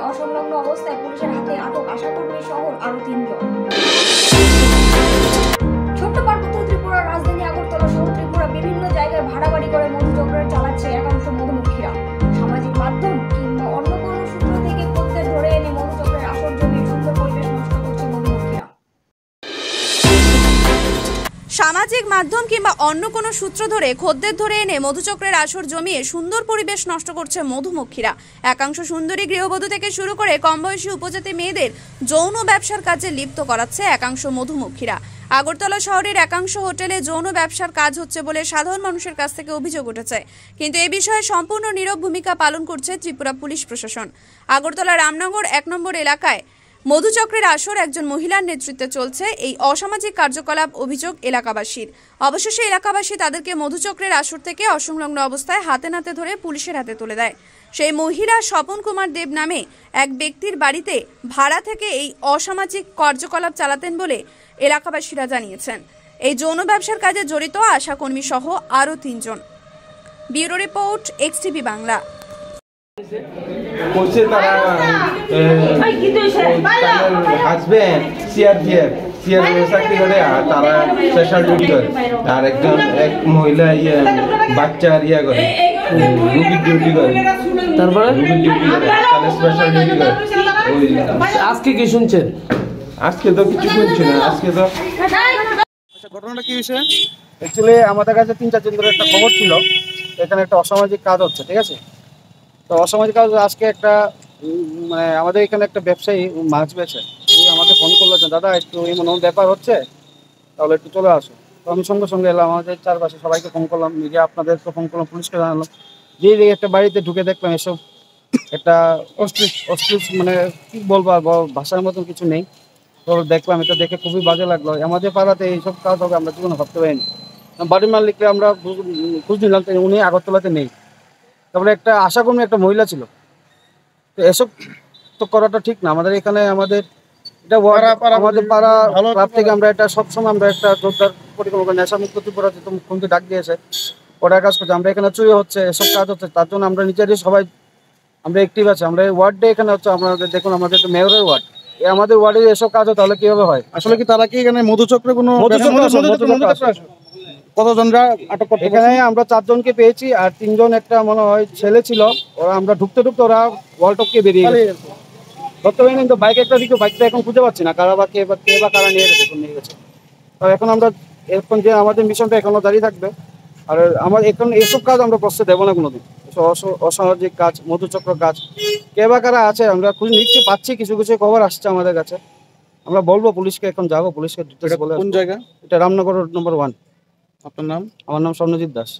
অসংলগ্ন অবস্থায় পুলিশের হাতে আটক আশাকর্মী সহ আরো 3 জন। ছোট্ট পার্বত্য ত্রিপুরার রাজধানী আগরতলা সহ ত্রিপুরা বিভিন্ন জায়গায় ভাড়া বাড়ি করে মধু চক্র চালাচ্ছে একাংশ মধুমক্ষীরা। সামাজিক মাধ্যম কিংবা অন্য কোনো সূত্র থেকে খদ্দের ধরে এনে মধু চক্রের আসর জমিয়ে সুন্দর পরিবেশ নষ্ট করছে মধুমক্ষীরা। সামাজিক মাধ্যম কিংবা অন্য কোনো সূত্র ধরে খদ্দের ধরে এনে মধুচক্রের আসর জমিয়ে সুন্দর পরিবেশ নষ্ট করছে মধুমক্ষীরা। একাংশ সুন্দরী গৃহবধূ থেকে শুরু করে কম বয়সী উপজাতি মেয়েদের যৌন ব্যবসার কাজে লিপ্ত করাচ্ছে একাংশ মধুমক্ষীরা। আগরতলা শহরের একাংশ হোটেলে যৌন ব্যবসার কাজ হচ্ছে বলে সাধারণ মানুষের কাছ থেকে অভিযোগ উঠেছে, কিন্তু এ বিষয়ে সম্পূর্ণ নীরব ভূমিকা পালন করছে ত্রিপুরা পুলিশ প্রশাসন। আগরতলা রামনগর 1 নম্বর এলাকায় মধুচক্রের আসর একজন মহিলার নেতৃত্বে চলছে। এই অসামাজিক কার্যকলাপ অভিযোগ এলাকাবাসীর। অবশেষে এলাকাবাসী তাদেরকে মধুচক্রের আসর থেকে অসংলগ্ন অবস্থায় হাতে নাতে ধরে পুলিশের হাতে তুলে দেয়। সেই মহিলা স্বপন কুমার দেব নামে এক ব্যক্তির বাড়িতে ভাড়া থেকে এই অসামাজিক কার্যকলাপ চালাতেন বলে এলাকাবাসীরা জানিয়েছেন। এই যৌন ব্যবসার কাজে জড়িত আশাকর্মী সহ আরও 3 জন। Bureau report, XTV Bangla. করছে তারা হাজবেন্ড সিআরপিএফ চাকরি করে, আর তারা স্পেশাল ডিউটি করে, আর এক মহিলা বাচ্চার করে রুগীর ডিউটি করে, তারপরে রুগীর ডিউটি করে, তাহলে স্পেশাল ডিউটি করে। আজকে কি শুনছেন? আজকে তো কিছু শুনছি না। আজকে তো ঘটনাটা কি হয়েছে, অ্যাকচুয়ালি আমাদের কাছে 3-4 দিন ধরে একটা খবর ছিল এখানে একটা অসামাজিক কাজ হচ্ছে, ঠিক আছে। তো অসামাজিক কাজ আজকে একটা মানে আমাদের এখানে একটা ব্যবসায়ী মাছ বেচে আমাকে ফোন করলো যে দাদা একটু এমন ব্যাপার হচ্ছে, তাহলে একটু চলে আসো। তো আমি সঙ্গে সঙ্গে এলাম, আমাদের চারপাশে সবাইকে ফোন করলাম, মিডিয়া আপনাদেরকে ফোন করলাম, পুলিশকে জানালাম। যে একটা বাড়িতে ঢুকে দেখলাম এসব একটা অশ্লীল মানে কি বলবো ভাষার মতন কিছু নেই। তো দেখলাম, এটা দেখে খুবই বাজে লাগলো। আমাদের পাড়াতে এইসব কাজ হবে আমরা জীবনে ভাবতে পারিনি। বাড়ির মালিককে আমরা খোঁজ নিলাম, উনি আগরতলাতে নেই। তারপরে একটা আশাকর্মী একটা মহিলা ছিল। তো এসব তো করাটা ঠিক না। আমাদের এখানে আমাদের এটা আমাদের পাড়া ক্লাব থেকে আমরা এটা সবসময় আমরা একটা জোরদার পরিকল্পনা নেশামুক্ত ত্রিপুরা যেহেতু মুখ্যমন্ত্রী ডাক দিয়েছে, ওটার কাজ করছে। আমরা এখানে চুরি হচ্ছে, এসব কাজ হচ্ছে, তার জন্য আমরা নিজেরই সবাই আমরা অ্যাক্টিভ আছি। আমরা এই ওয়ার্ডে এখানে হচ্ছে আপনাদের দেখুন, আমাদের মেয়রের ওয়ার্ড, আমাদের ওয়ার্ডে এসব কাজ হয় তাহলে কিভাবে হয়? আসলে কি তারা কি এখানে মধুচক্রে কোনো কতজনরা আটক করতে? এখানে আমরা 4 জনকে পেয়েছি, আর 3 জন একটা মনে হয় ছেলে ছিল। ওরা আমরা ঢুকতে ওরা ওয়ালটপকে বেরিয়ে গেছে, ধরতে পারিনি। কিন্তু বাইক একটা দিকে, বাইকটা এখন খুঁজে পাচ্ছি না, কারা বা কে বা কারা নিয়ে গেছে। তো এখন আমরা যে আমাদের মিশনটা এখনো জারি থাকবে। আর আমার এখন এসব কাজ আমরা প্রশ্রয় দেবো না কোনোদিন। অসামাজিক কাজ, মধুচক্র কাজ, কে বা কারা আছে আমরা খুঁজে নিচ্ছি, পাচ্ছি, কিছু খবর আসছে আমাদের কাছে। আমরা বলবো পুলিশকে, এখন যাবো পুলিশকে। কোন জায়গা? এটা রামনগর নম্বর 1। আপনার নাম? আমার নাম স্বর্ণজিৎ দাস।